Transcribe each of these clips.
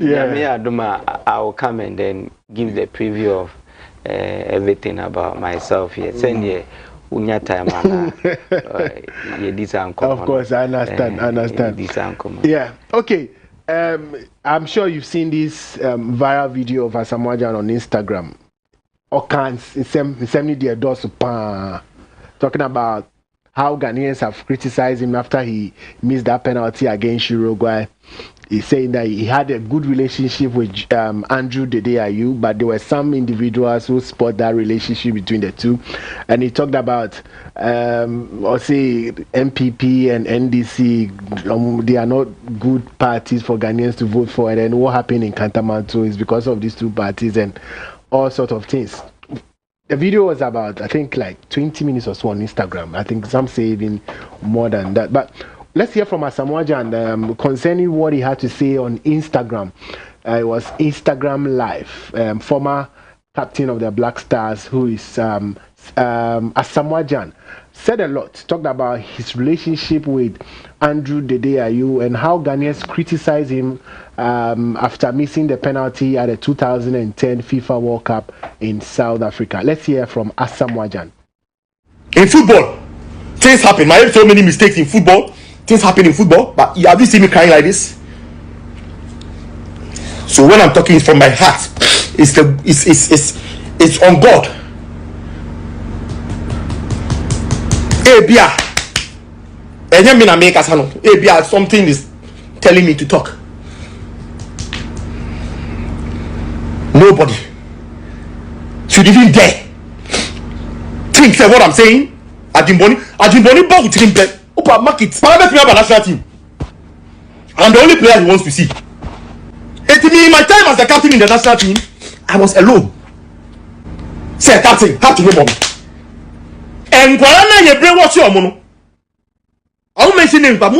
I will come and then give the preview of everything about myself here. Send you unya time of course, I understand. Yeah, okay. I'm sure you've seen this viral video of Asamoah on Instagram. Talking about how Ghanaians have criticized him after he missed that penalty against Uruguay. He's saying that he had a good relationship with Andrew Dedeayu, but there were some individuals who spot that relationship between the two. And he talked about, I'll say, MPP and NDC, they are not good parties for Ghanaians to vote for. And then what happened in Kantamanto is because of these two parties and all sorts of things. The video was about, I think, like 20 minutes or so on Instagram. I think some say even more than that. But let's hear from Asamoah concerning what he had to say on Instagram. It was Instagram Live. Former captain of the Black Stars, who is Asamoah, said a lot. Talked about his relationship with Andrew Dedeayu and how Ghanaians criticized him after missing the penalty at the 2010 FIFA World Cup in South Africa. Let's hear from Asamoah. In football, things happen. I have so many mistakes in football. Things happen in football, but have you seen me crying like this? So when I'm talking from my heart, it's on God. Something is telling me to talk. Nobody should even dare think that what I'm saying. Ajimboni bought him bed. Opa market. National team. I'm the only player he wants to see. In my time as the captain in the national team, I was alone. Say captain, how to know mommy. And Guarana, you bring what you are. I won't mention names, but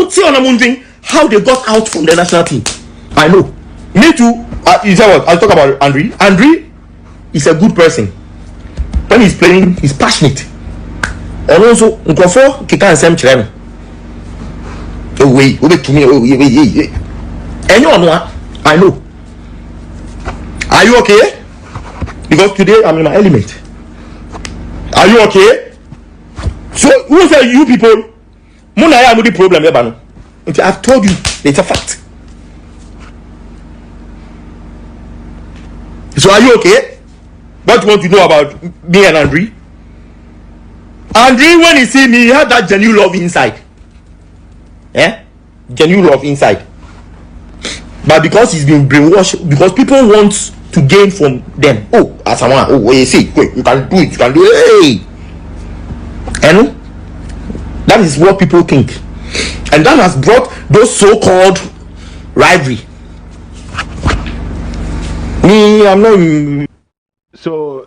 how they got out from the national team. I know. Me too. You say what? I'll talk about Andre. Andre is a good person. When he's playing, he's passionate. And also, Nkofo, Kika and Sam Chirem. Oh, wait to me. Wait. And you know, I know. Are you okay? Because today I'm in my element. Are you okay? So, who say you people? Muna ya the problem, Ebano. I've told you, it's a fact. So are you okay? What do you want to know about me and Andre? Andre, when he see me, he had that genuine love inside. Genuine love inside. But because he's been brainwashed, because people want to gain from them. Oh, as someone, you see, wait, you can do it, you can do it. Hey. And that is what people think. And that has brought those so-called rivalry. Me, I'm not. So,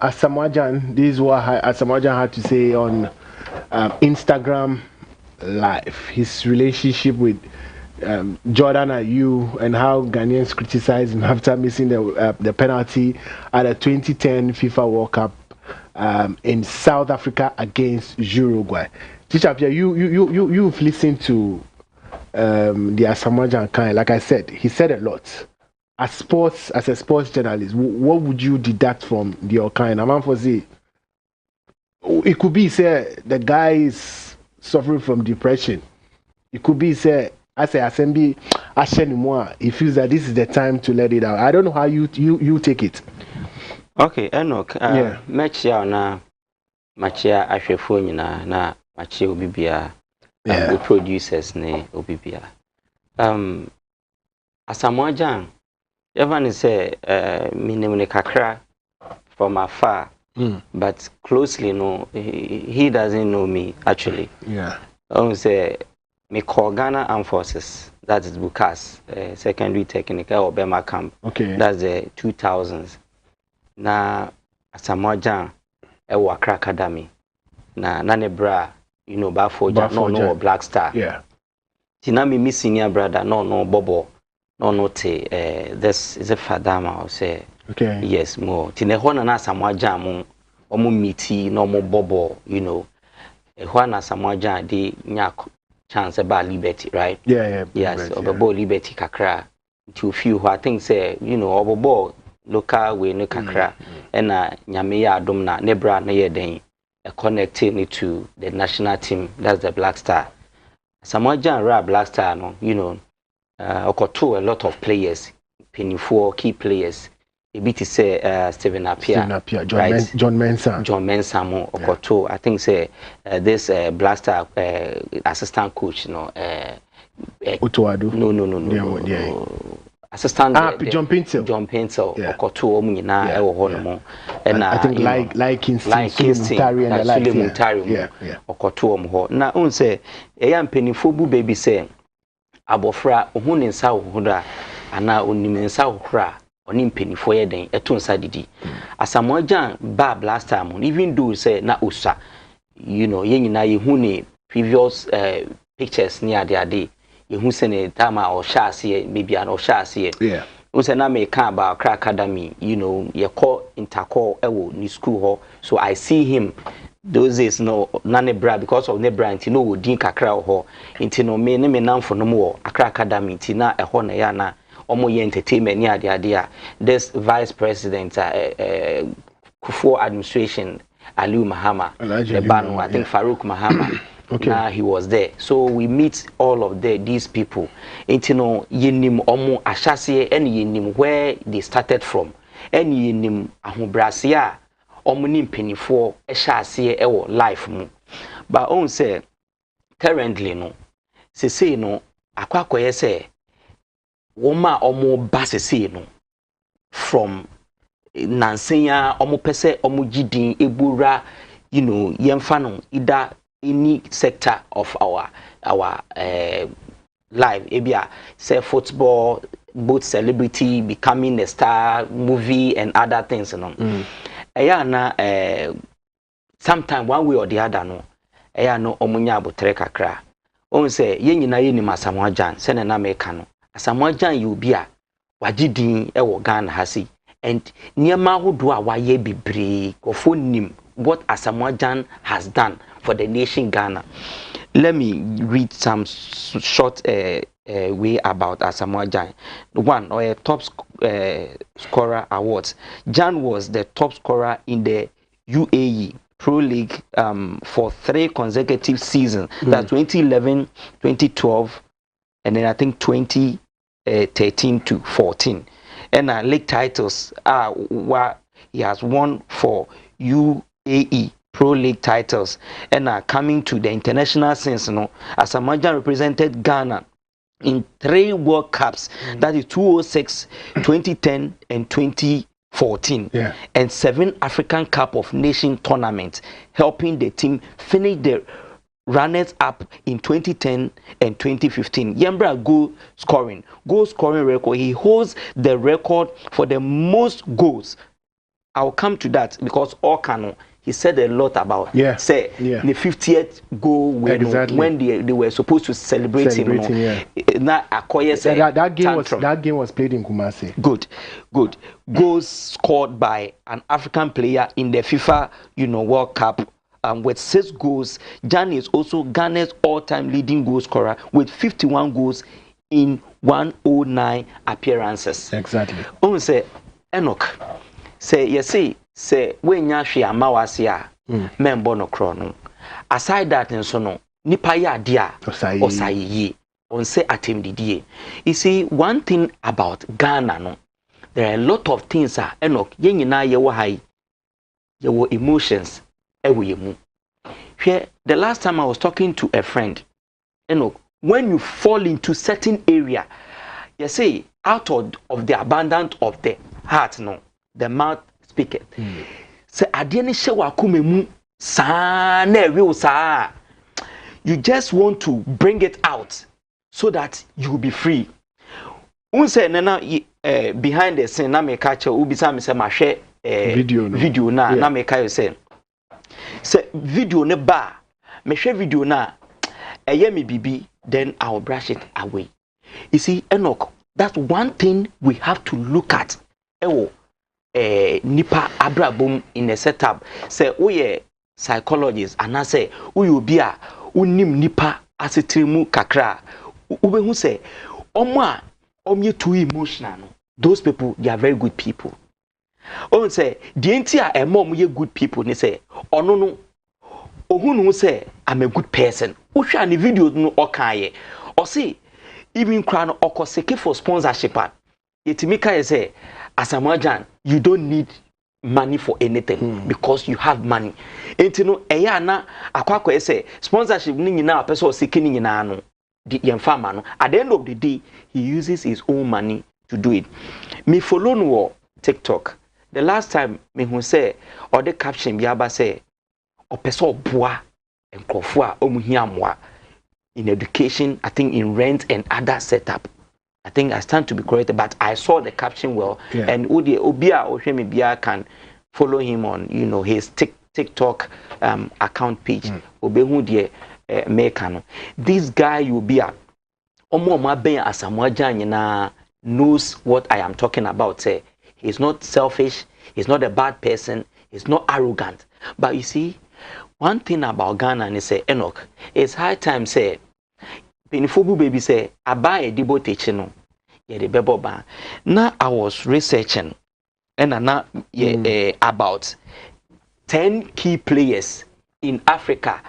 Asamoah, this is what Asamoah had to say on Instagram Live. His relationship with Jordan Ayew and how Ghanaians criticized him after missing the penalty at the 2010 FIFA World Cup in South Africa against Uruguay. Teacher Pierre, you've listened to the Asamoah kind. Like I said, he said a lot. As a sports journalist, what would you deduct from the kind? I'm for say it could be say the guy is suffering from depression. It could be say as a assembly anymore. He feels that this is the time to let it out. I don't know how you take it. Okay, Enoch. Machia na machia ashefo na machia obibia. The producers ne obibia. Asamoah Evan say minimum kakra from afar, but closely no, he doesn't know me actually. Yeah. I say me call Ghana Armed Forces. That is Bukas, secondary technical or Bema camp. Okay. That's the 2000s. Na Asamoah Wakra Academy. Na Nanebra, Bafoja, no Black Star. Yeah. Tina me senior brother, no Bobo. No, this is a fadama or say, okay, yes, more. Tinehona na Asamoah omu miti, no more bobo, a Juana Asamoah de nyak chance about liberty, right? Yeah. Yes, of a liberty kakra, to few who I think say obobo local we no kakra na nyame ya adom na nebra na ye den connecting it to the national team, that's the Black Star. Samoa Ra Black Star no okoto a lot of players, penifo key players. A bit say Stephen Appiah, John Mensah mo okoto. I think say this Black Star assistant coach Utuadu. No. Assistant John Pintel okoto omu nyina ewo ho no mo I think like Kingston Mutari and the like okoto omu ho na on say eya mpenifo bu baby say abofra ohu ne nsa ho do ana onim nsa ho kra oni mpenifo ye den eto nsa didi Asamoah Gyan ba Black Star mo even though say na osa ye nyina ye hu ne previous pictures ni ade yehu sene tama or shase maybe an or shase say na me kan about Accra Academy ye call intercall ewo ni school ho so I see him those days no na nebra because of nebra nti no wodin kakra ho nti no me ne me namfo no mo Accra Academy nti na eho na ya na omo ye entertainment ni ade a this vice president Kufuor administration Aliu Mahama the banu I think Farouk Mahama. Okay. Now he was there, so we meet all of these people. Intino yenim omo ashase and yenim where they started from, and yenim ahobrasia omo nim penifo eshase ewo life mu. But on say currently no, say no akwakoye say woma omo basese no from nansenya omo pese omo gidin ebura yemfa no ida any sector of our life ebia say football, both celebrity, becoming a star, movie and other things sometime one way or the other no omunya abotre kakra on say ye nyina ye ni Asamoah Gyan se na meka no Asamoah Gyan you bia wagidin ewo Ghana hasi and niema hodo a waye bibre kofo nim what Asamoah Gyan has done for the nation Ghana. Let me read some short way about Asamoah Gyan. One, or top scorer awards. Gyan was the top scorer in the UAE Pro League for 3 consecutive seasons. That's 2011, 2012, and then I think 2013 to 14. And league titles are what he has won for UAE Pro League titles, and coming to the international sense, Asamoah Gyan represented Ghana in 3 World Cups, that is 2006, 2010, and 2014, and 7 African Cup of Nations tournaments, helping the team finish the runners up in 2010 and 2015. Yembra goal scoring record. He holds the record for the most goals. I'll come to that because Okano. He said a lot about the 50th goal when they were supposed to celebrate him. That game was played in Kumasi. Good. Goals scored by an African player in the FIFA World Cup with 6 goals. Gyan is also Ghana's all-time leading goal scorer with 51 goals in 109 appearances. Exactly. On say ENOCH say when ya hwe amawase a membo no kro no aside that nso no nipa ya ade a osayi on say atemdidie. You see, one thing about Ghana no, there are a lot of things ENOCH ye nyina ye wo hai ye wo emotions ewo ye mu. The last time I was talking to a friend, ENOCH, when you fall into certain area, you say out of the abundance of the heart no, the mouth speaketh. Say adieni she wakome mu sa na ewe sa. You just want to bring it out so that you will be free. Unse nana behind the scene na me catch ubisa me say ma hwe video na me kai say video ne ba me hwe video na eye me bibi, then I'll brush it away. You see, ENOCH, that's one thing we have to look at. Nipa abrabom in a setup. Say oye psychologist and I say uyu bia unim nipa asetrimu kakra. Ubehu say omo too emotional no. Those people, they are very good people. On say the entire mom ye good people ni say no ohunu say I'm a good person. Uhwa ni video no okaye. Or say even crown okoseke for sponsorship. Yetimika say Asamoah, you don't need money for anything because you have money. Enti no eya na akwakwa say sponsorship ni nyina person oseke ni nyina no the yemfama no. At the end of the day, he uses his own money to do it. Me follow no TikTok. The last time me who say or the caption biaba say or person boa and krofua omuhiamwa in education, I think in rent and other setup. I think I stand to be corrected, but I saw the caption well. Yeah. And Obia Oshemibia can follow him on his TikTok account page. Obehu die mekano. This guy Obia Omo Maben Asamoah knows what I am talking about. Say he's not selfish, he's not a bad person, he's not arrogant. But you see, one thing about Ghana and say Enoch, it's high time say Pinifubu baby say I buy a debo teaching yeah the bebo ban. Now I was researching and now about 10 key players in Africa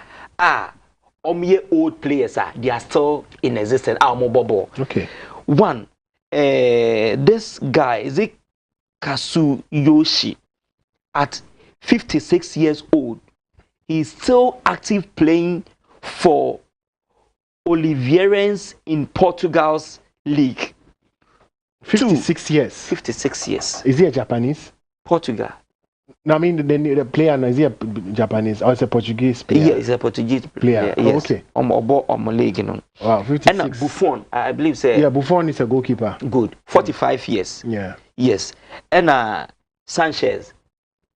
old players they are still in existence. Okay. One this guy is it Kazuyoshi at 56 years old. He's still active playing for Oliveirense in Portugal's league. 56 years. 56 years. Is he a Japanese? Portugal. No, I mean the player. Is he a Japanese or is he a Portuguese player? Yeah, he's a Portuguese player. Yes. Okay. Wow, 56. And Buffon, I believe say. Yeah, Buffon is a goalkeeper. Good. 45 years. Yeah. Yes. And Sanchez.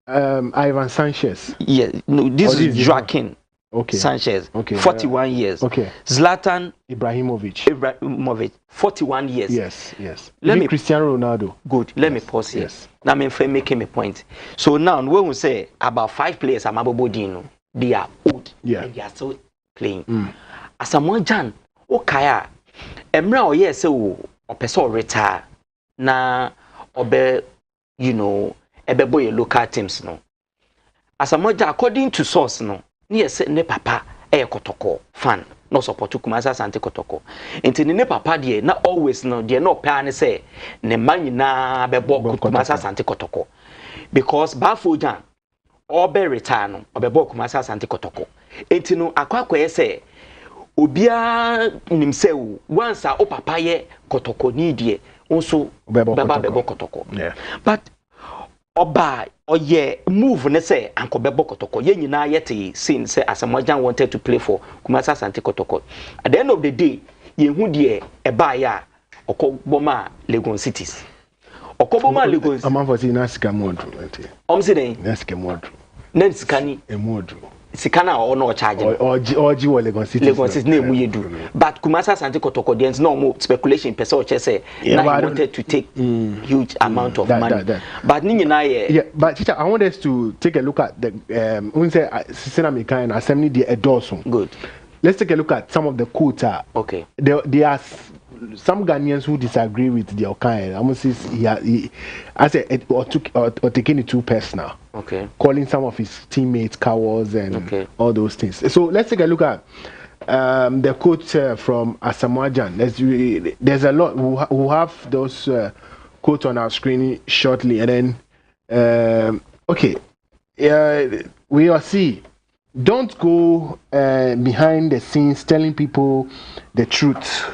Ivan Sanchez. Yeah. No, this is Joaquin. Okay. Sanchez. Okay. 41 years. Okay. Zlatan Ibrahimovic. 41 years. Yes. Let me Cristiano Ronaldo. Good. Let me pause here. Yes. Now I'm making a point. So now when we say about 5 players Amabobodino, they are old. Yeah. And they are still playing. Asamoah Okaya. Emra oye se o person retire na obe ebe boy local teams no. Asamoah according to source no. Ne papa kotoko fan no support Kumasi Asante Kotoko enti ne papa de na always no de no pa ne say ne man nyina bebo Kumasi Asante Kotoko because Bafojan obe retire no obebo Kumasi Asante Kotoko enti no akwakwa say obia nim say once o papa ye Kotoko ni de also bebo Kotoko. Yeah. But Oba oye move ne say anko bebo Kotoko ye nyina yete sin say Asamoah wanted to play for Kumasi Asante Kotoko. At the end of the day ye hu de eba ya okoboma Legon Cities okoboma Legon amanfo na sika modro enti omse den na sika modro na sikani modro sikana o no charge oji wo Legon Cities na emu yedu but Kumasi Asante Kotoko there is no more speculation person or say now he wanted to take huge amount of money but yeah, but teacher, I want us to take a look at the when say Sinamika and assembly the Edorson. Good. Let's take a look at some of the quotes. Okay. There are some Ghanaians who disagree with the Okai. Almost he I said or taking it too personal. Okay. Calling some of his teammates cowards and all those things. So let's take a look at the quote from Asamoah. There's a lot who have those quotes on our screen shortly, and then we will see. Don't go behind the scenes telling people the truth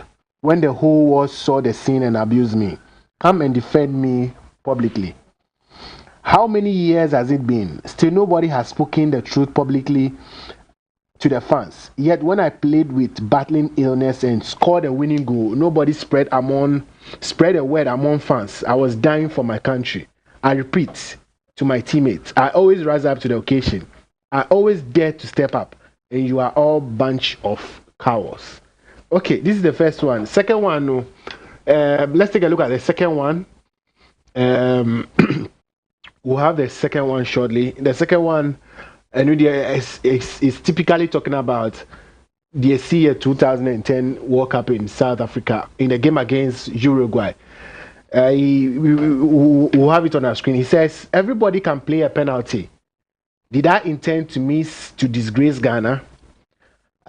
when the whole world saw the scene and abused me. Come and defend me publicly. How many years has it been? Still nobody has spoken the truth publicly to the fans. Yet when I played with battling illness and scored a winning goal, nobody spread a word among fans. I was dying for my country. I repeat to my teammates, I always rise up to the occasion. I always dare to step up, and you are all bunch of cowards. Okay, this is the first one. Second one, let's take a look at the second one. We'll have the second one shortly. The second one, is typically talking about the year 2010 World Cup in South Africa in the game against Uruguay. We'll have it on our screen. He says, everybody can play a penalty. Did I intend to miss to disgrace Ghana?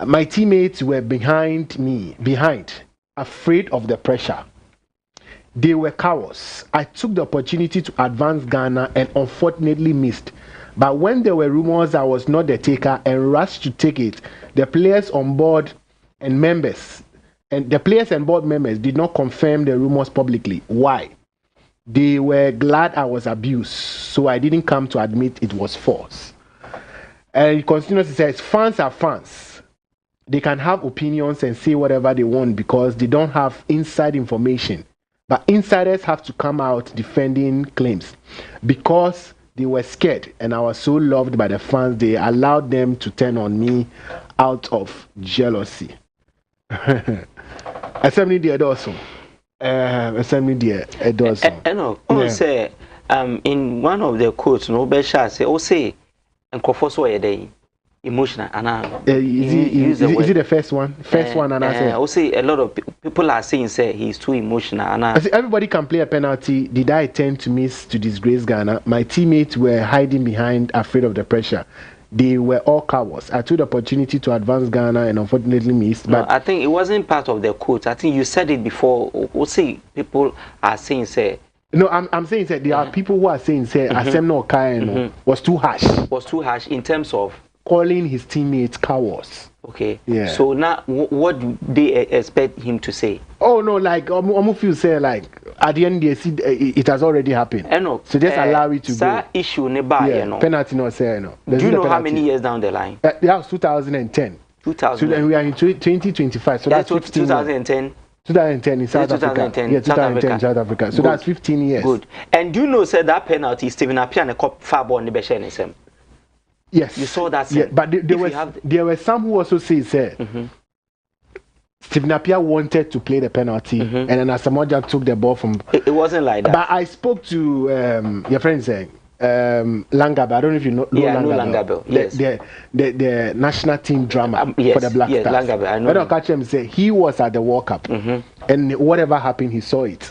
My teammates were behind, afraid of the pressure. They were cowards. I took the opportunity to advance Ghana and unfortunately missed. But when there were rumors I was not the taker and rushed to take it, the players on board and board members did not confirm the rumors publicly. Why? They were glad I was abused, so I didn't come to admit it was false. And he continues to say, fans are fans. They can have opinions and say whatever they want because they don't have inside information. But insiders have to come out defending claims because they were scared and I was so loved by the fans, they allowed them to turn on me out of jealousy. Assembly dear also. Assembly dear also. Say in one of the quotes, no Besha say, and Kofoso day. Emotional and is it the first one? And I say, say a lot of people are saying say he's too emotional. And I say everybody can play a penalty. Did I tend to miss to disgrace Ghana? My teammates were hiding behind, afraid of the pressure. They were all cowards. I took the opportunity to advance Ghana and unfortunately missed. But I think it wasn't part of the quote. I think you said it before. We'll see. People are saying say. No, I'm saying that there are people who are saying say Asem no Kaino was too harsh. Was too harsh in terms of calling his teammates cowards. Okay. Yeah. So now, what do they expect him to say? Oh no, like Omufil say like at the end they see it has already happened. No. So just allow it to go. Issue nearby, yeah, no. Penalty not say no. Do you know how many years down the line? That was 2010. 2000. So then we are in 2025. So that's 2010. 2010 in South Africa. Yeah, 2010 South Africa. So good. That's 15 years. Good. And do you know say that penalty Stephen Appiah and Cop far ball in the Yes. You saw that. Yeah, but there were some who also say Stephen Appiah wanted to play the penalty and then Asamoah took the ball from. It wasn't like that. But I spoke to your friend saying Langabel. I don't know if you know Langabel. Yes. The national team drama yes, for the Black Stars. Langabel, I know. When I catch him say he was at the World Cup and whatever happened he saw it.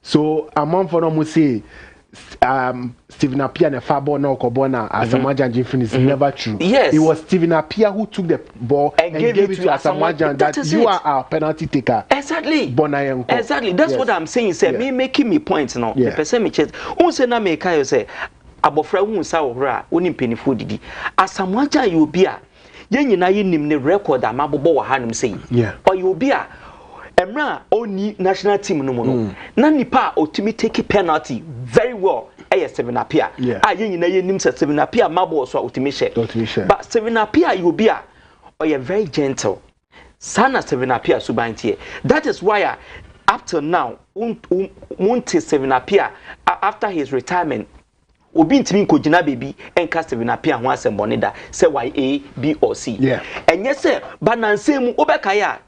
So a month for them say Stephen Appiah and Fabo no Kobona Asamoah Gyan finish never true. Yes. It was Stephen Appiah who took the ball and gave it to Asamoah Gyan that you are our penalty taker. Exactly. Exactly. That's what I'm saying. Say me making me points now. The person me chest. Who say na make you say abofra hu sa ohra oni mpenifo didi. Asamoah Gyan you be a yen nyina yenim ne record amabobo wa hanum say. Yeah. Or you be a Emra oni national team no mo na nipa otimi take penalty very well Stephen Appiah yen nyina yenim say Stephen Appiah mabo so otimi share but Stephen Appiah you be a or very gentle sana Stephen Appiah subantie. That is why up till now won't Stephen Appiah after his retirement obi ntimi nkogina baby enka Stephen Appiah ho asembone da say why A B or C enye say banansem obeka ya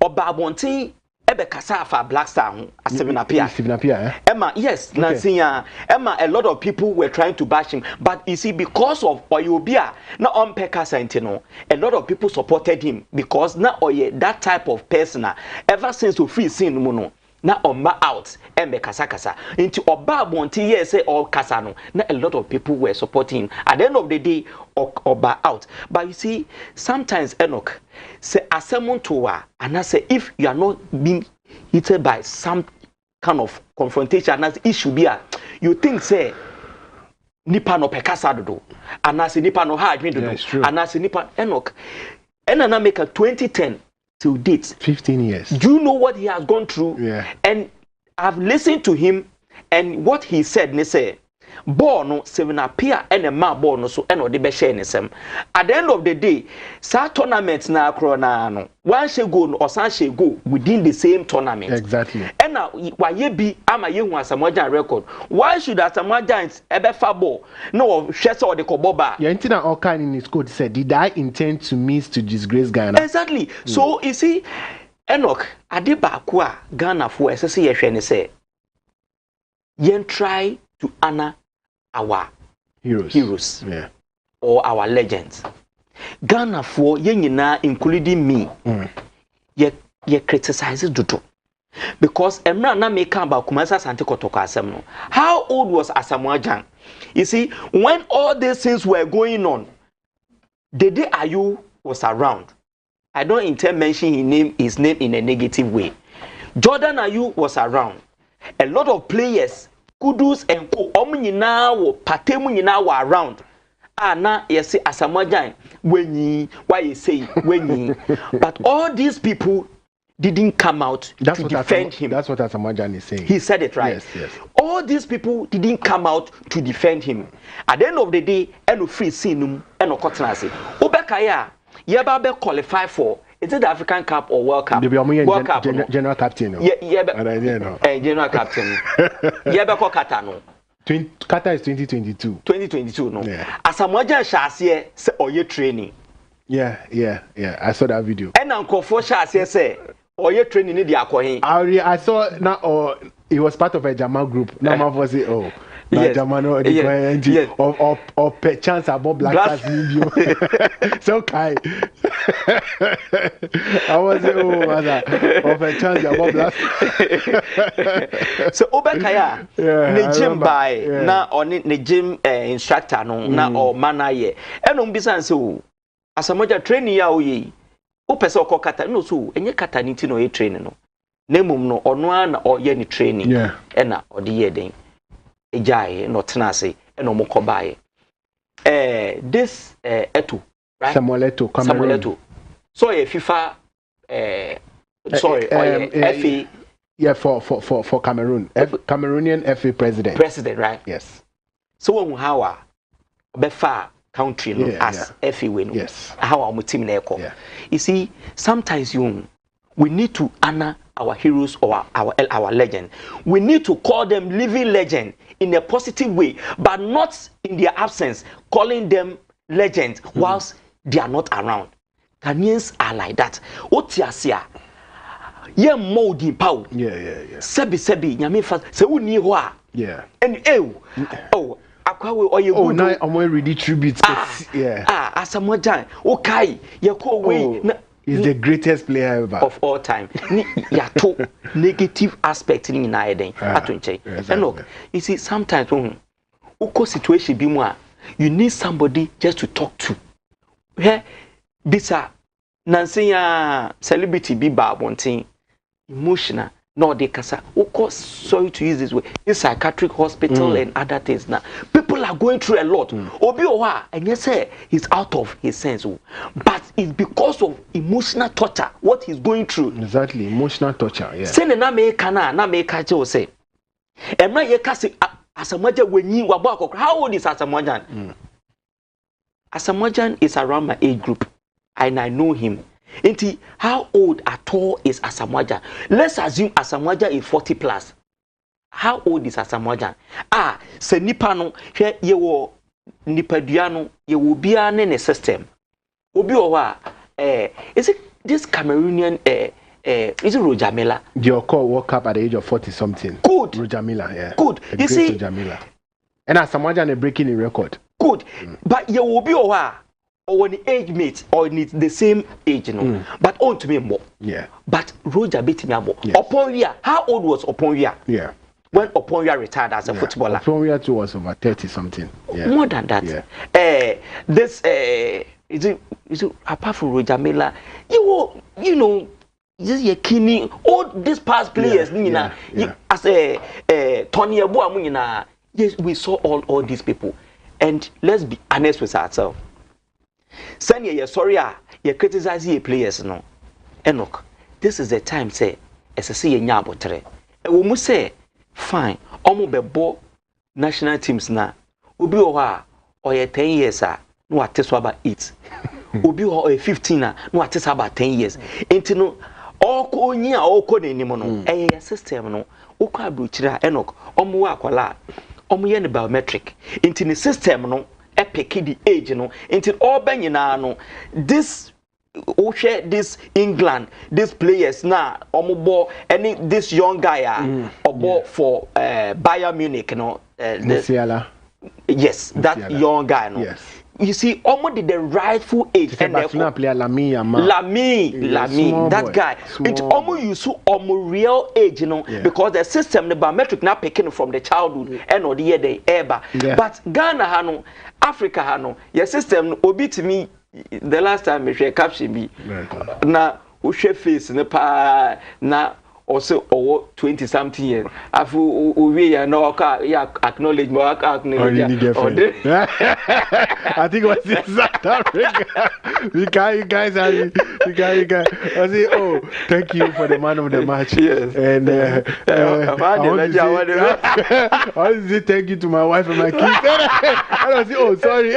Oba Bonti ebe kasa afa Black Star Stephen Appiah. Emma, yes, Nansiya. Emma, a lot of people were trying to bash him, but you see, because of Oyobia, na on Pekasa Intino, a lot of people supported him because na Oye that type of person. Ever since we free sin mono. Na Oma out embe kasa into Oba Bonti yes say all kasano. Na a lot of people were supporting him. At the end of the day, Oba out. But you see, sometimes Enoch say asemon towa and I say if you are not being hit by some kind of confrontation as issue be you think say nipa no pekasa do and I say nipa no hard do and I say nipa Enoch and na make a 2010 till date 15 years. Do you know what he has gone through? And I've listened to him and what he said ne say ball no Stephen Appiah and a ma ball no so eno de be share nesem. At the end of the day sa tournament na akro na no one she go no osan she go within the same tournament. Exactly. And now why be ama ye hu Asamoah Gyan record. Why should Asamoah Gyan ebe fa ball no hwe se o de koboba. Yeah, intina all kind in his code said did I intend to miss to disgrace Ghana? Exactly. So you see Enoch ade ba ko a Ghana fo esese ye hwe ne say yen try to honor our heroes yeah, or our legends. Ghana for yenyina including me ye criticize Dudu because emra na make about Kumasa Sante Kotoko asem no. How old was Asamoah Gyan? You see, when all these things were going on, the day Ayu was around. I don't intend mentioning his name in a negative way. Jordan Ayu was around. A lot of players, Kudus and Ko, Omunyina, Patemunyina were around. Na you see Asamoah Gyan when ye why you say when ye but all these people didn't come out to defend him. That's what Asamoah Gyan is saying. He said it right. Yes. All these people didn't come out to defend him. At the end of the day, eno free sinum eno kotenase. Obekaya yeba be qualify for is it the African Cup or World Cup? World Cup. General captain. No? General captain. Yeba ko Qatar no. Qatar is 2022. 2022 no. Yeah. Asamoah Gyan shase say oye training. Yeah. I saw that video. And Uncle for shase say oye training ni di akohin. I saw now it was part of a Jama group. Now man was it yes. Jamano or perchance about black cast video. So kai. I was or perchance about black. So Obekaya ne gym by na on ne gym instructor no na or manaye. Eno mbisa nse Asamoah Gyan training ya oyi. O pese okọ kata no so enye kata ni ti no e training no. Na mum no ono ana o ye ni training. Na odi ye den. Ejai no tenase eno mo kobaye. This Eto, right? Samuel Eto. So FIFA FA. Yeah, for Cameroon. Cameroonian FA president. President, right? Yes. So when how befa country no as FA win. Yes. How our team na eko. You see, sometimes we need to honor our heroes or our legend. We need to call them living legend in a positive way, but not in their absence, calling them legends whilst they are not around. Ghanaians are like that. Otiasia, ye moldy pow. Yeah. Sebi, nyame fast. Se uni hoa. Yeah. And akwawe or you good. Oh, I'm ready tribute. Asamoah Gyan. Okay, you call way. He's the greatest player ever of all time. Ya to negative aspect in Eden. And look, you see, sometimes when uko situation be more, you need somebody just to talk to. Yeah, this Nancy celebrity be bad one thing, emotional. No, they kasa. Uko sorry to use this way. In psychiatric hospital and other things now. People are going through a lot. Obi Owa, and yes, he's out of his sense. But it's because of emotional torture, what he's going through. Exactly, emotional torture, yeah. Send na me kana, na me kacho say. Emma ye kasi Asamoah Gyan when you wabako. How old is Asamoah Gyan? Asamoah Gyan is around my age group. And I know him. Inti, how old at all is Asamoah Gyan? Let's assume Asamoah Gyan is 40 plus. How old is Asamoah Gyan? Se nipa no, ye wo nipa duano, ye wo bia ne system. Obi owa, is it this Cameroonian, is it Roger Miller? Your call woke up at the age of 40 something. Good. Roger Miller, yeah. Good. You see, Roger Miller. And Asamoah Gyan is breaking the record. Good. But ye wo bi owa. Or when the age mates or it's the same age, but on to me more. Yeah. But Roger beat me more. Oponya, how old was Oponya? Yeah. When Oponya retired as a footballer. Oponya too was over 30 something. Yeah. More than that. Yeah. This is it apart from Roger Miller, you know, this ye kini all these past players, as Tony Abuamu, yes, we saw all these people. And let's be honest with ourselves. Send you sorry, you criticize your players no. Enoch, this is the time say, as I see ye nyabotre. And we must say, fine, omo bebo national teams na. Ubi oha or 10 years no atteso about 8. Ubi or 15 no atteso about 10 years. Into no all ko nya all ko ni mono. Eh system no. Ukwa bruchira Enoch, omo wa kwala. Omo ye ne biometric. Into the system no. Epic the age, until all Benyana, no, this this England, these players now, any this young guy, for Bayern Munich, Musiala. Yes, that Musiala. young guy, Yes. you see, almost the rightful age. And Barcelona player Lami, that guy. It's almost you so almost real age, you know, because the system, the biometric now picking from the childhood and or the year they ever. But Ghana, Hano, Africa, Hano, your system, obi to me, the last time we captured me. Now, we share face in the pa now. Also, 20 something years. After we are no acknowledge more acknowledge. I think it was in South Africa. You guys are you guys. I say, oh, thank you for the man of the match. Yes. And I want to say thank you to my wife and my kids. I don't say, oh, sorry.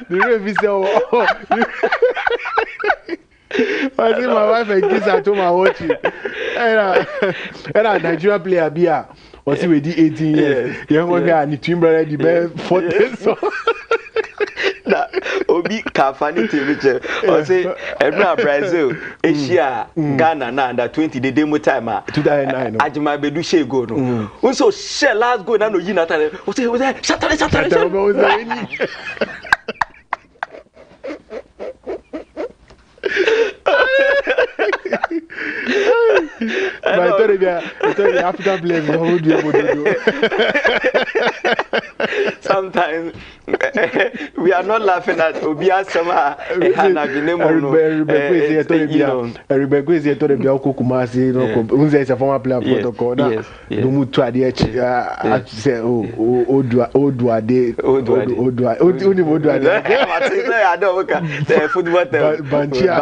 The referee said, oh. I see my wife and kids at home are watching. And a Nigerian player Bia was already 18 years. Young one guy and the twin brother the best 40. So Obi Kafani TV. I say every Brazil, Asia, Ghana na under 20 the demo time 2009. Ajima bedu she go no. Also share last go na no yi na tare. O say Saturday. But I thought the African players would be able to do. Sometimes we are not laughing at Obia Sama. Everybody is here to be able to Kumasi. Unze is a former player protocol. No mutu adi I say Oduade. Football Banchia.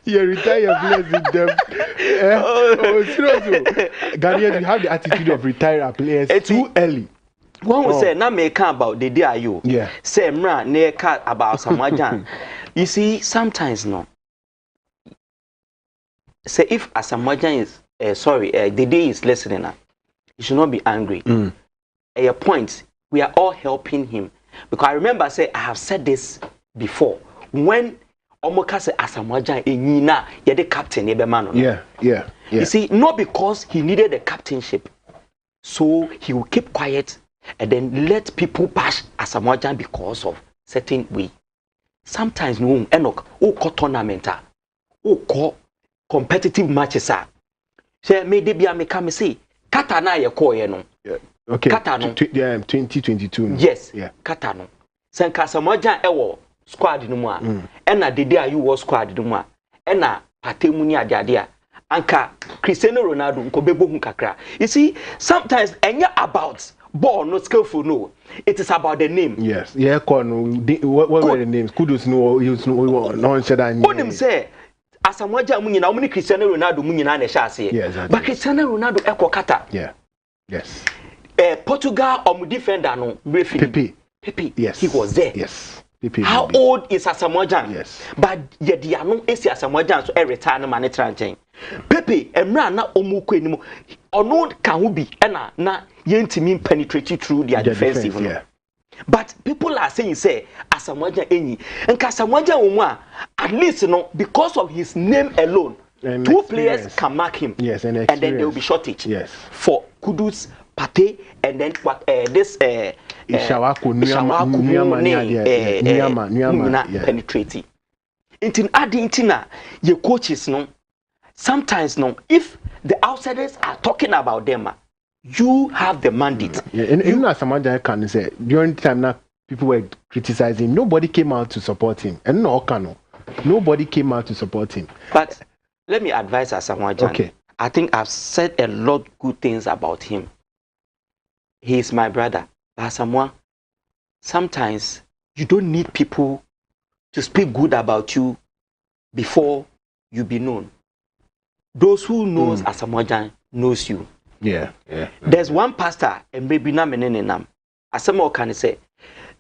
You retire players with them. Seriously. Ghanaians, you have the attitude of retire players too early. One will say, now make about the day are you. Yeah. Say, man, near cat about Samajan. You see, sometimes no. Say, if a Samajan is, the day is listening, you should not be angry. At your point, we are all helping him. Because I remember, I have said this before. When Omoka said Asamoah Enyina, you're the captain, yeah. You see, not because he needed the captainship, so he will keep quiet and then let people bash Asamoah because of certain way. Sometimes no, Enoch, call tournament, call competitive matches. Say, maybe I come say, Katana ye call you know. Okay. Katano. 2022. Yes. Yeah. Katano. Senka Asamoah ewo squad no mu a. Ena dede ayu wo squad no mu a. Ena patemu ni ade anka Cristiano Ronaldo nko bebo hu kakra. You see, sometimes enya about ball no skillful no. It is about the name. Yes. Yeah, what were the names? Kudus no no shada. Onim say Asamoah mu nyina omni Cristiano Ronaldo mu nyina na sha ase. But Cristiano Ronaldo eko kata. Yeah. Yes. Portugal defender no referee. Pepe. Yes. He was there. Yes. Pepe. How old is Asamoah? Yes. But yet no esi Asamoah so retire no man tranchen. Pepe emra na omuko enimu. Ono kan ho bi na yentimi penetrate through their defensive. Yeah. But people are saying say Asamoah enyi. Nka Asamoah omu a at least no because of his name alone and two players can mark him. Yes, and then there will be shortage. Yes. For Kudus, Pate, and then what this Ishawaku penetrating. Intin adintina your coaches no. Sometimes no, if the outsiders are talking about them, you have the mandate. Yeah, and even as Asamoah can say during the time now people were criticizing him, nobody came out to support him. And nobody came out to support him. But let me advise Asamoah. Okay. I think I've said a lot good things about him. He is my brother. But Asamoah, sometimes you don't need people to speak good about you before you be known. Those who knows Asamoah knows you. Yeah. There's one pastor and maybe na menenenam. Asamoah can say,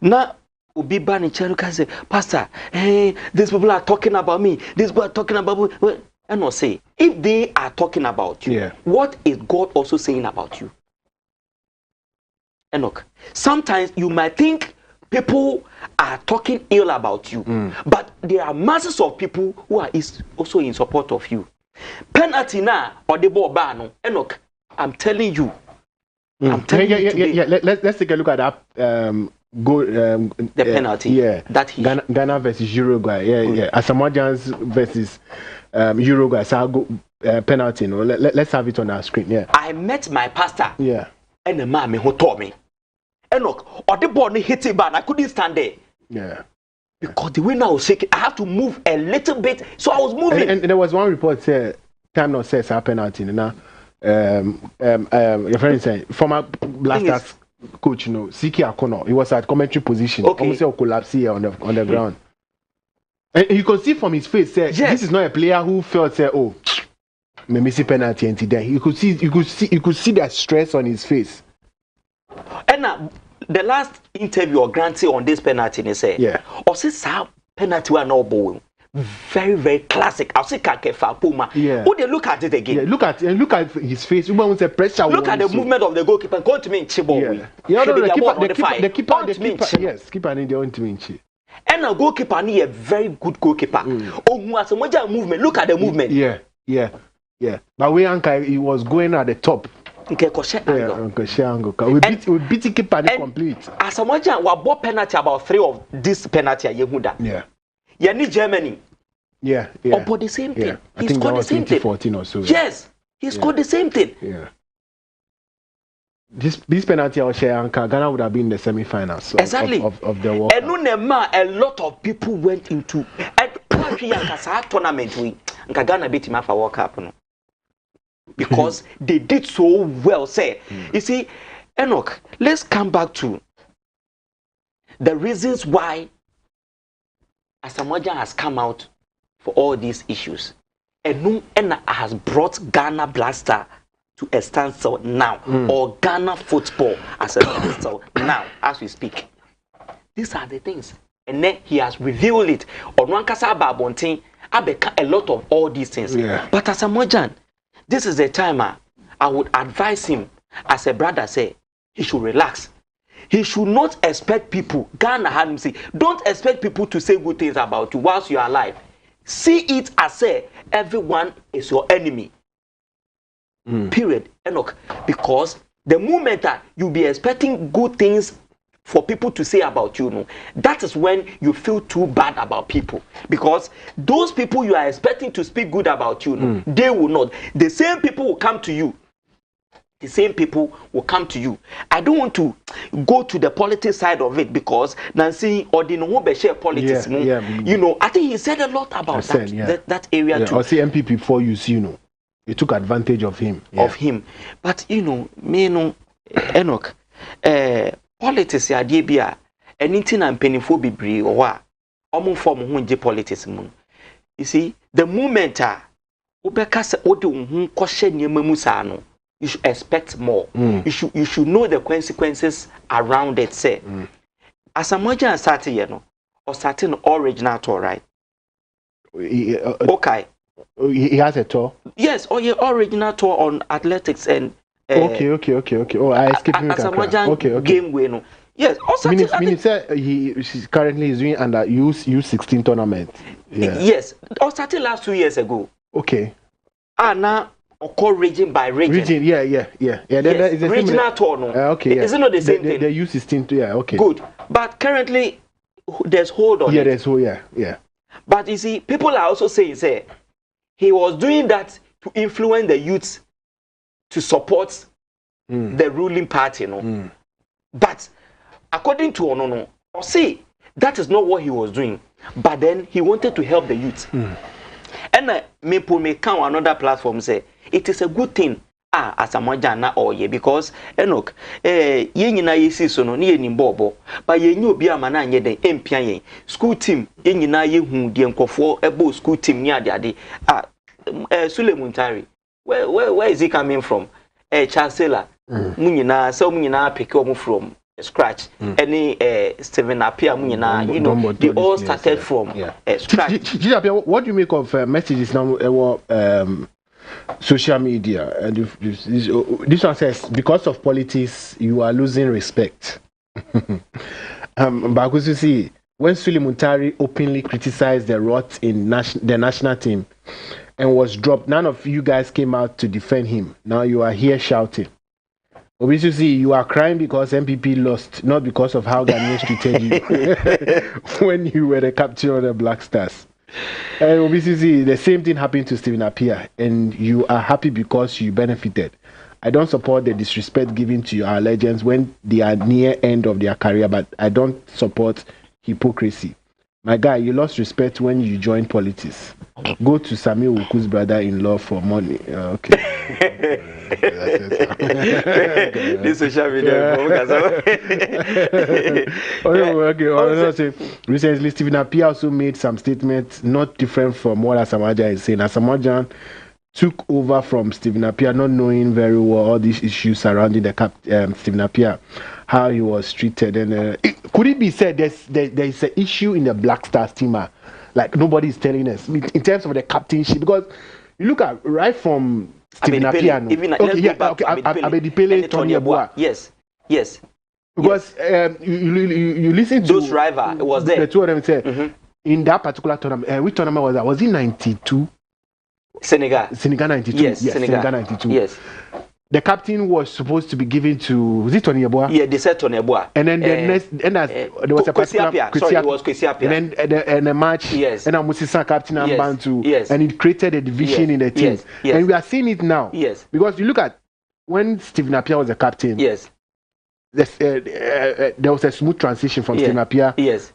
na Ubi ban in Cheruka say, Pastor, hey, these people are talking about me. These people are talking about me. Well, and not say, if they are talking about you, what is God also saying about you? Enoch, sometimes you might think people are talking ill about you, but there are masses of people who are also in support of you. Penalty na or the ball ban, Enoch, I'm telling you. I'm telling you today. Let's take a look at that the penalty that he Ghana versus Uruguay. Yeah. Asamoah Gyan's versus Uruguay. So penalty. No, let's have it on our screen. Yeah. I met my pastor. Yeah. And the man who told me, Enoch, or the ball hit it, but I couldn't stand there. Yeah. Because the way I was shaking, I have to move a little bit, so I was moving. And there was one report said, time not says a penalty. Now, your friend said, former Blasters coach, Siki Akono, he was at commentary position. Okay. Almost collapse here on the ground. And you could see from his face, this is not a player who felt, oh, me miss a penalty, and then you could see that stress on his face. And the last interview or grantee on this penalty, they say, or say penalty were no ball. Very, very classic. I'll say Kakefa Puma. Who they look at it again? Yeah, look at his face. You want to pressure. Look at the movement of the goalkeeper. Go to me, Chibo. The keeper need the own to me. And a goalkeeper need a very good goalkeeper. Oh, who has a major movement. Look at the movement. Yeah. But we Anka, he was going at the top. We beat keeper complete. Asamoah Gyan we bought penalty about 3 of this penalty Yehuda. You need Germany. Yeah. But the same thing. He scored the same thing. 2014 or so. Yes, he scored the same thing. Yeah. This penalty I share Anka Ghana would have been in the semi-finals exactly of the World Cup. And a lot of people went into tournament we Ghana beat him for World Cup. Because they did so well. Say, you see, Enoch, let's come back to the reasons why Asamoah Gyan has come out for all these issues. And has brought Ghana Blaster to a standstill now, or Ghana football as a standstill now, as we speak. These are the things. And then he has revealed it. On one kasa babontin, a lot of all these things. But Asamoah Gyan, this is the time I would advise him as a brother say he should relax. He should not expect people. Ghana had him say, don't expect people to say good things about you whilst you are alive. See it as say everyone is your enemy. Period. Enoch. Because the moment that you be expecting good things for people to say about you, that is when you feel too bad about people. Because those people you are expecting to speak good about you, they will not. The same people will come to you. The same people will come to you. I don't want to go to the politics side of it because Nancy or the no politics. I think he said a lot about that area too. Or see MPP before you see, you took advantage of him. But Enoch, politics ya die bia anything and penifo bibri or wa omo form hu politics mu. You see, the moment obeka se ode hu kohye niam mu sa no, you should expect more. You should know the consequences around it. Say, Asamoah Gyan started here, or starting original tour, right? Okay. He has a tour. Yes, original tour on athletics and. Okay. Oh, I skipped him. Okay. Game winner. Yes. Also, meaning he's currently doing under U16 tournament. Yes. Or started last 2 years ago. Okay. Now. Or region by region. Yeah. Yes. Regional tour, no. Okay. Is it not the same thing? The U16, okay. Good. But currently, there's hold on. There's hold. Yeah. But you see, people are also saying, he was doing that to influence the youths to support the ruling party, But according to Onono, that is not what he was doing. But then he wanted to help the youth. And me count another platform say it is a good thing. Asamoah Gyan na oye because Enoch ye nyina yesi so no ne yenim bobo but ye nyi obi ama na anye den empia yen school team ye nyina ye hu de nkofo ebo school team ni ade Sulemuntari where is he coming from? Chancellor munyina so munyina pick omo from scratch any Stephen Appiah munyina they all started from scratch. What do you make of messages now social media? And this one says because of politics you are losing respect. But you see when Sulemuntari openly criticized the rot in the national team, and was dropped. None of you guys came out to defend him. Now you are here shouting. Obviously, you are crying because MPP lost, not because of how Ghanaians treated you when you were the captain of the Black Stars. And obviously, the same thing happened to Stephen Appiah, and you are happy because you benefited. I don't support the disrespect given to our legends when they are near end of their career, but I don't support hypocrisy. My guy, you lost respect when you joined politics. Go to Samuel Wuku's brother-in-law for money. Okay. This social media. Recently, Stephen Appiah also made some statements not different from what Asamoah Gyan is saying. Asamoah Gyan took over from Stephen Appiah, not knowing very well all these issues surrounding the Stephen Appiah, how he was treated. And could it be said there is an issue in the Black Stars team, like nobody is telling us in terms of the captainship? Because you look at right from Stephen Appiah, Abedi Pele, Tony Yeboah. Yes. Because you listen to those rival, it was there. The two of them said in that particular tournament. Which tournament was that? Was it 92? Senegal 92. Yes, Senegal 92. Yes. The captain was supposed to be given to, was it Tony Yeboah? Yeah, they said Tony Yeboah. And then the next, and there was a particular Sorry, it was Kwesi Appiah. And then a match, yes. And Musisa captain and Bantu, yes. And it created a division in the team. Yes. Yes. And we are seeing it now. Yes. Because you look at when Stephen Appiah was the captain. Yes. There was a smooth transition from Stephen Appiah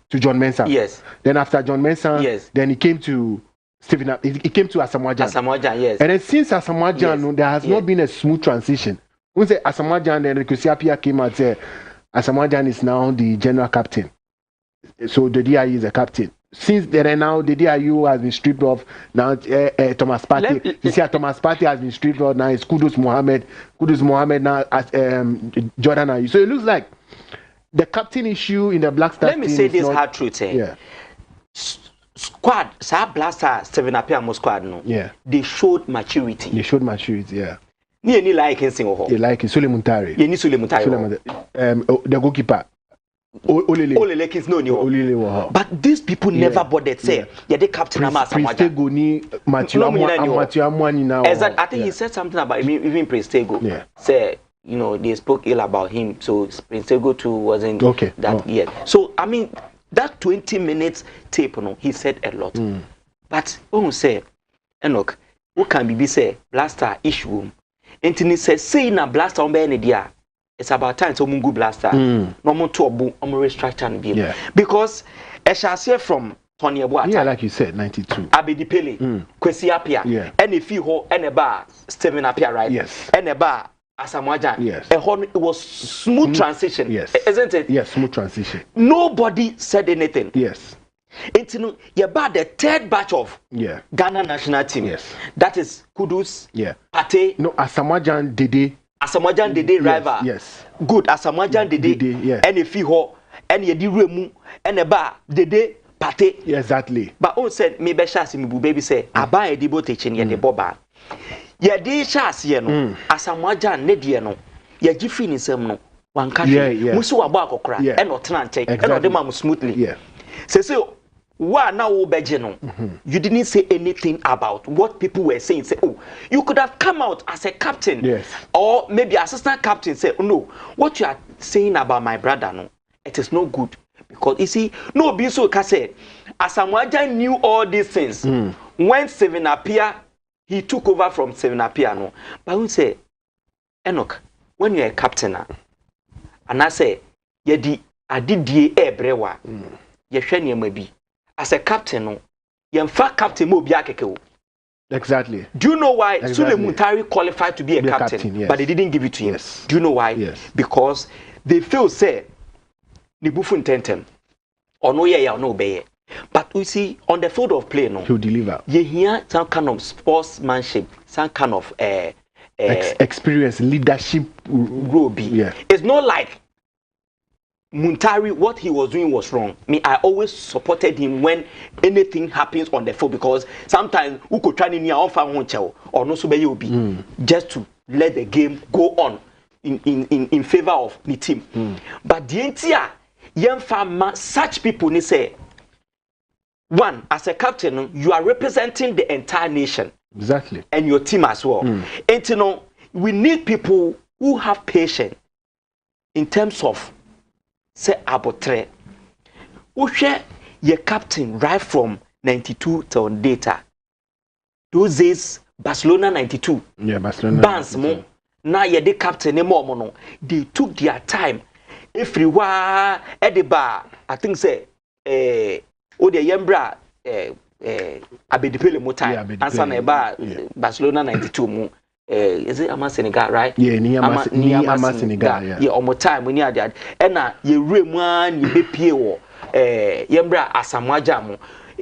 to John Mensah. Yes. Then after John Mensah, then he came to he came to Asamoah Gyan. Asamoah Gyan, yes. And then since Asamoah Gyan, there has not been a smooth transition. When say Asamoah Gyan, then Kwesi Appiah came out and said Asamoah Gyan is now the general captain. So the DIU is the captain. Since then now the DIU has been stripped off. Now Thomas Partey. You see Thomas Partey has been stripped off. Now it's Kudus Mohammed now as Jordan Ayew. So it looks like the captain issue in the Black Stars. Let me say this hard truth. Yeah. Squad, Blaster, Stephen Appiah squad, no. Yeah. They showed maturity. Yeah. Ni like in Singapore. They like Suleiman Tari. Ni Suleiman Tari. The goalkeeper. Olele Kings no new. But these people never bothered say, they captain Asamoah Gyan. Exactly. I think he said something about even Prince Tego. Yeah. Say, they spoke ill about him, so Prince Tego too wasn't that yet. So I mean, that 20 minutes tape, he said a lot. But when say, Enoch, who can be say Blaster issue? And he said, say na Blaster on Benedia. It's about time to Mungu Blaster. No more to restructure and be. Because I shall say from Tony Yeboah. Yeah, like you said, 92. Abedi Pele, Kwesi Appiah, and if you hold and a bar, Stephen Appiah, right? Yes. And a bar. Asamoah Gyan. Yes. It was smooth transition. Yes. Isn't it? Yes, smooth transition. Nobody said anything. Yes. It's about the third batch of Ghana national team. Yes. That is Kudus. Yeah. Partey. No, Asamoah Gyan Dede. Asamoah Gyan Dede rival. Yes. Good. Asamoah Gyan Dede. Yeah. And if you and Yedi Remu and a bar Dede Partey. Yeah, exactly. But all said maybe Shasi Mubu baby say Aba Edibo teaching the boba. Yeah, de Shasi no. Asamoah Gyan Nedie no. Yeah, Jiffy in some no. One country. Musu Abako cry. And not Trante. And not the mom smoothly. Yeah. So why now you didn't say anything about what people were saying. Say, oh, you could have come out as a captain. Yes. Or maybe assistant captain say, oh no, what you are saying about my brother, no, it is no good. Because you see, no be so say Asamoah Gyan knew all these things. When Stephen Appiah, he took over from Stephen Appiah, no. But we say, Enoch, when you're a captain, and I say, I did the brewa. Maybe as a captain, no, captain mo biakeke. Exactly. Do you know why Suleiman Tari qualified to be a captain, but they didn't give it to him? Yes. Do you know why? Yes. Because they feel say Nibufu Tentem or no or no be. But we see on the field of play, no, he'll deliver. You hear some kind of sportsmanship, some kind of experience, leadership, Roby. Yeah. It's not like Muntari, what he was doing was wrong. I always supported him when anything happens on the field, because sometimes we could try to or no be just to let the game go on in favor of the team. But the entire young farmer, such people, they say, one, as a captain, you are representing the entire nation. Exactly. And your team as well. And you know, we need people who have patience in terms of say abotre. Who share your captain right from 92 till data. Those days Barcelona 92. Yeah, Barcelona. Bans mo. Now ye the captain no. They took their time. Everywhere at the bar, I think say oh the yembra abedipele mo time. Answer na bar Barcelona 92 mo. Is it Ama Senegal, right? Yeah, ni Ama Senegal. Yeah, omo time we near that. And na ye remwan ye be pie wo yembra Asamoah mo.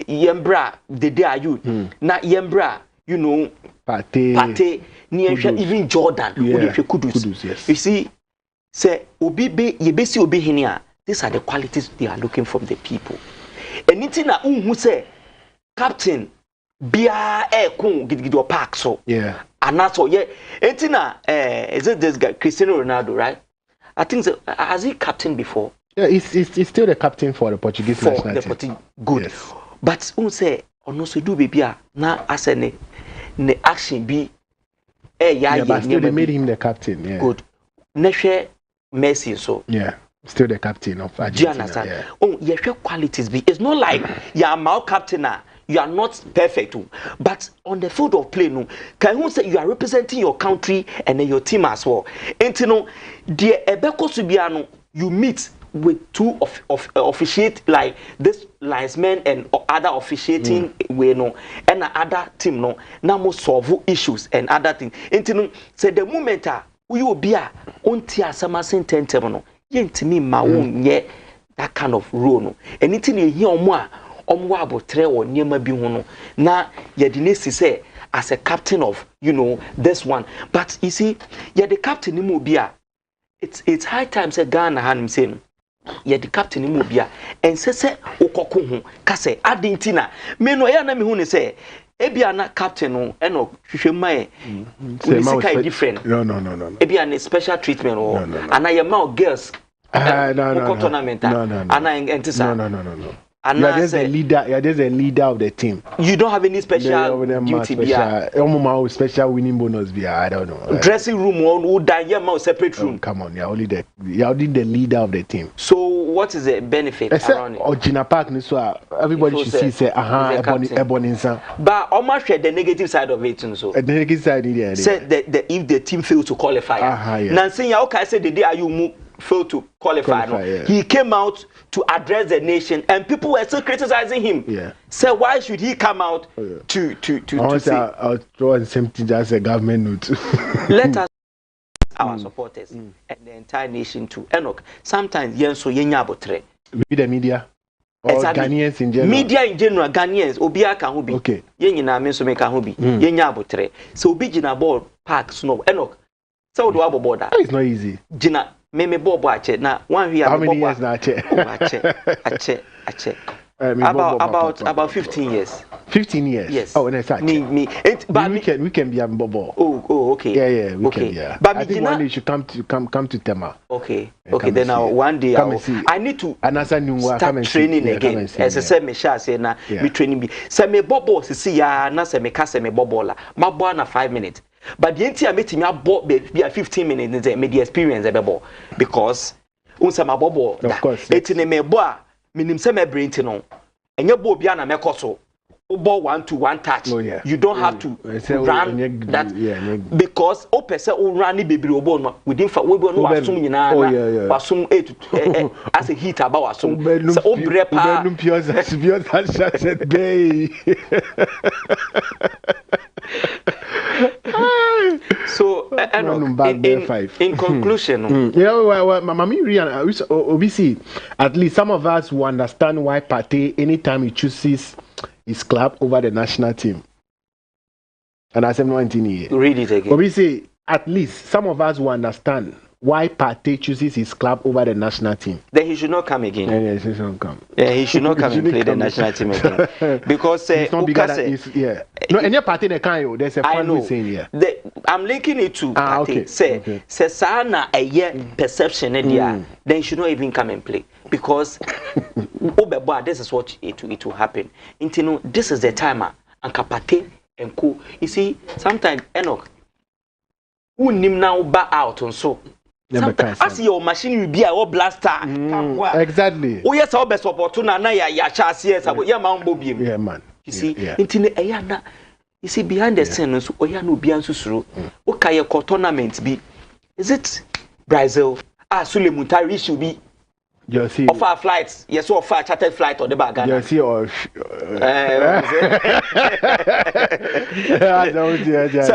Yembra the day are you. Na yembra, you know, Pate even Jordan. Yeah. Kudus. Yes. You see, say obi be ye be see obi hinia. These are the qualities they are looking from the people. Anything na who say captain bia kun gidigido park so. Yeah. And that's all. Yeah. Anything na is it this guy Cristiano Ronaldo, right? I think so. Has he captain before? Yeah, he's still the captain for the Portuguese national team. Good. Yes. But who say ono so do baby na asene ne action be but still they made him the captain. Yeah. Good. Neshe Messi so. Yeah. Still the captain of Argentina. Yeah. Oh, your qualities be. It's not like you are mal captain. You are not perfect, but on the field of play, no, can you say you are representing your country and then your team as well? And you know, the Ebeko Subiano, you meet with two of officiate like this linesmen and other officiating way no, and other team no, now more solve issues and other things. And you know, say the moment we will be a untia samasin tentemono, yentimi maun ye that kind of role no, anything you hear more. Omwabo tre or nyema bi ho no na ye de nesi say as a captain of this one, but you see ye the captain ni mu bia it's high time say Ghana hanim say no ye the captain ni mu bia en say okoko ho ka say adentina me no ya na me hu ni say ebia na captain no e no hwehwema e different no ebia na special treatment or ana ye ma girls tournament ana entisa no. You're just a leader. You're just a leader of the team. You don't have any special duty. Special winning bonus. I don't know. Dressing room or separate room. Come on, you're only the leader of the team. So what is the benefit around it? Gina Park, everybody should see say Ebony. But almost the negative side of it so. The negative side, yeah. Said that if the team fails to qualify, Nancy, okay, said the day you failed to qualify. Yeah. He came out to address the nation, and people were still criticizing him. Yeah. So why should he come out to say? I'll throw in something as a government note. Let us, our supporters, and the entire nation too. ENOCH, sometimes yenso yenya botre. With the media. Or exactly. Ghanaians in general. Media in general, Ghanaians, obia kan hobi. Okay. Yenya mean so make kan hobi. Yenya botre. So obi gina ball park snow. ENOCH. So do abo border. It's not easy. Gina me bobo ache na one here. How many years now ache? Ache. About 15 years. 15 years. Yes. Oh, and it's actually but we can be a bobo. Oh, okay. Yeah, we can. Yeah. But I think one day you should come to Tema. Okay. Then one day I need to start training again. As I said, me shall say na me training be. Say me bobo see ya na say me ka say me bobo la. Ma bo na 5 minutes. But the entire meeting I bought be 15 minutes me the experience bebo because unsa ma bobo. Of course. Etine me bo a minim say me brain ti no. Enye bo bia na me koso. Ball 1-to-1 touch. Oh, yeah. You don't have to run that because opese o run ni bebre obo no within we no asum nyina na asum 8 as a hit about asum so o brepa so in conclusion obviously at least some of us will understand why Partey anytime he chooses his club over the national team. And I said 19 years. Read it again. Obviously, at least some of us will understand why Partey chooses his club over the national team. Then he should not come again. Yeah, he should come. Yeah, he should not come and play the national team again. Because it's not bigger than no, any Partey they can't. There's a fan saying here. I'm linking it to Partey. Say sana a year perception then he should not even come and play. Because this is what it will happen. This is the timer and Partey and cool. You see, sometimes Enoch, who nim now back out on so. I see your machine will be a blaster. Exactly. Oh yes, our best opportunity na ya chassis yes, yeah man bobi. Yeah man. You see, intine eyana. You see behind the scene so oya no bi ansusuro. O kaye tournament bi. Is it Brazil? Sule Muntari should be. You see. Offer flights. Yes, offer chartered flight or the bag. You see or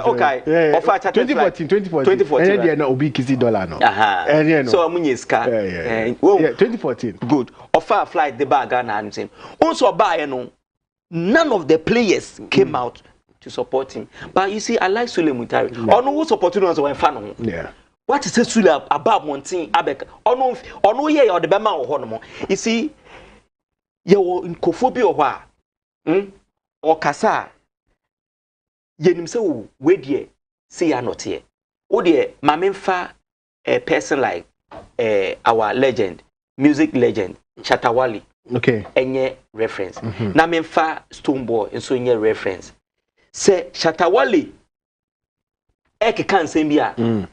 okay. Offer chartered 2014. And then no be kisi dollar no. So amunyeska. 2014. Good. Offer flight the bag and same. Also buy no. None of the players came out to support him. But you see, I like Sule Muntari. Or no supporting us when fan. Yeah. What is Sule about Montin Abek? Or no ye or the Bema or Honomo. You see, you in Kofobi or wa or Kasa. Yenim so we dear say are not here. Oh dear, Mamemfa a person like our legend, music legend, Chatawali. Okay. Enye reference. Na memfa Stonebwoy enso enye reference. Say Chatawali eke kan sembia.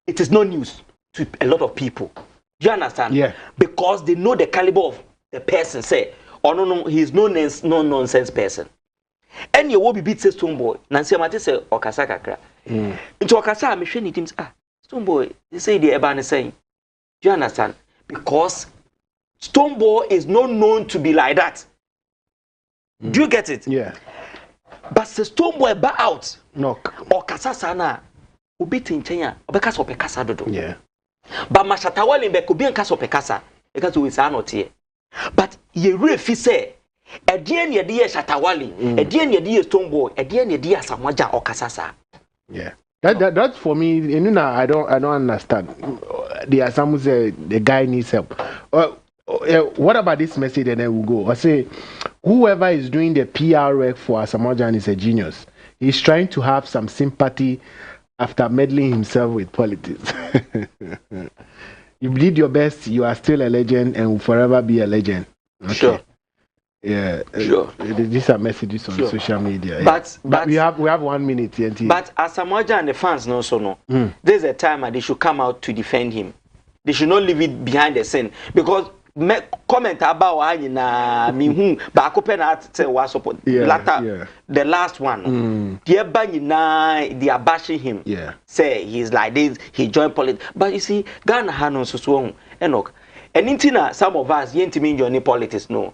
It is no news to a lot of people. Do you understand? Yeah. Because they know the caliber of the person. Say, oh no, he is no nonsense person. And you will be beat say Stonebwoy. Nancy Amate say Okasa kakra. Into Okasa me hwe ni teams Stonebwoy. They say the Ebane saying. Do you understand? Because Stonebwoy is not known to be like that. Do you get it? Yeah. But the Stonebwoy back out. Knock. Okasa sana. Ubiti nchenya. Obeka so pekasa dodo. Yeah. But Mashatawali mbeko bi nka so pekasa. Eka so we say not here. But ye refi say edien ye de Shatawali, edien ye de Stonebwoy, edien ye de Asamoah Okasa sa. Yeah. That's for me. You know, I don't understand. There are some who say the guy needs help. What about this message? And then we'll go. I say, whoever is doing the PR work for Asamoah is a genius. He's trying to have some sympathy after meddling himself with politics. You did your best. You are still a legend and will forever be a legend. Okay. Sure. Yeah. Sure. These are messages on social media. But we have 1 minute. TNT. But Asamoah and the fans know so no. There's a time they should come out to defend him. They should not leave it behind the scene because comment about na mihu ba kope na say wa support later the last one the banyina they are bashing him say he's like this, he joined politics. But you see Ghana hanon so Enoch anything some of us yentimi join politics no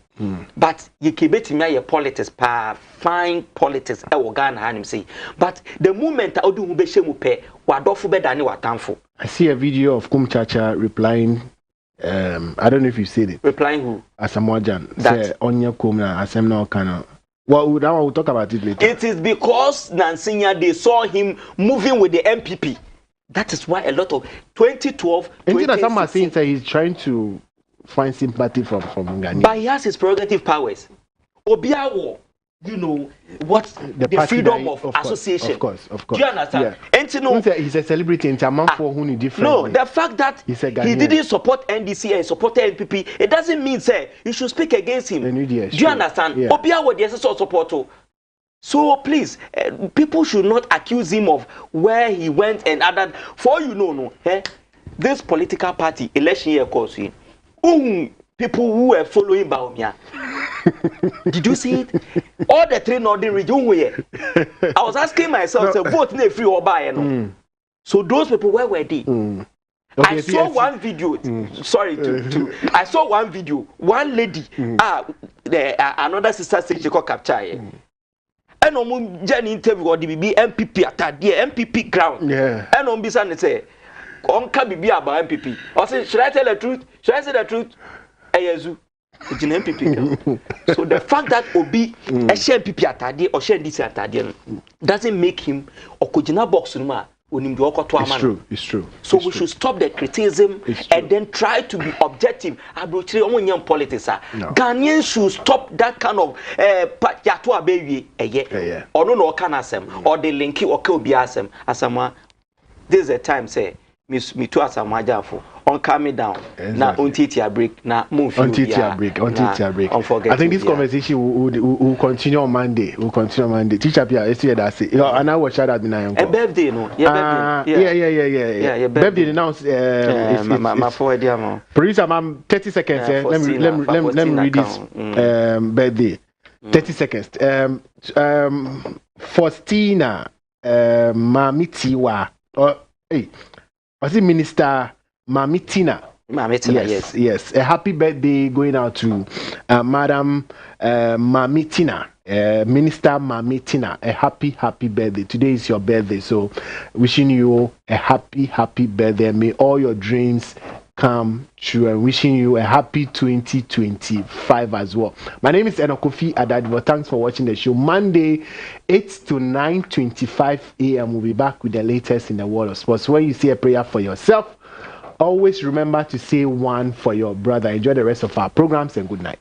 but you kebetimi aye politics pa fine politics e wo Ghana hanim say but the moment odu hu be shemu pe wadofo be dane watamfo. I see a video of Kumchacha replying. I don't know if you've seen it. Replying who? Asamoah say Onya Kumna Asemna Kana. Well, now we'll talk about it later. It is because Nansinya they saw him moving with the MPP. That is why a lot of 2012. And some are saying that he's trying to find sympathy from Ghana. But he has his prerogative powers. Obiawo, you know what the freedom of association. Of course. Do you understand? Yeah. And you know, he's a celebrity in Chaman for who is different. No, the fact that he didn't support NDC and supported NPP, it doesn't mean say you should speak against him. Do you understand? Obiawo the support. So please, people should not accuse him of where he went and other. For you know, this political party election year course, people who were following Baumia. Did you see it? All the three northern region were. I was asking myself, so vote ne free or buy, So those people, where were they? Okay, I saw one video. Sorry, I saw one video. One lady, another sister said she got captured. And on Jenny interview or the MPP at the MPP ground. Yeah. And on Bisan say, on can be about MPP. I said, should I tell the truth? Should I say the truth? Ayazu. MPP. So the fact that Obi a share MPP atade or share this atade doesn't make him or kujina box numa onim do okoto amana. It's true. So we should stop the criticism and then try to be objective. Abrochire omo politics. Ghanaians should stop that kind of yato abewie or no can asem or the linky or obi asem Asamoah. This is the time say me to Asamoah Gyan for on calm me down. Na on TT break na move on TT break. I think this conversation will continue on Monday. Teacher Pia, it's here that say. And I was shout out na a birthday no. Yeah. Birthday announced my forward dia. Producer, ma'am, 30 seconds. Let me read this birthday. 30 seconds. Faustina Mamitiwa. Hey, was it Minister Mamitina? Yes. A happy birthday going out to Madam Mamitina. Minister Mamitina, a happy birthday. Today is your birthday, so wishing you a happy birthday. May all your dreams come true, and wishing you a happy 2025 as well. My name is ENOCH KOFI ADADEVOH. Thanks for watching the show. Monday 8 to 9:25 a.m. we'll be back with the latest in the world of sports. When you say a prayer for yourself, always remember to say one for your brother. Enjoy the rest of our programs and good night.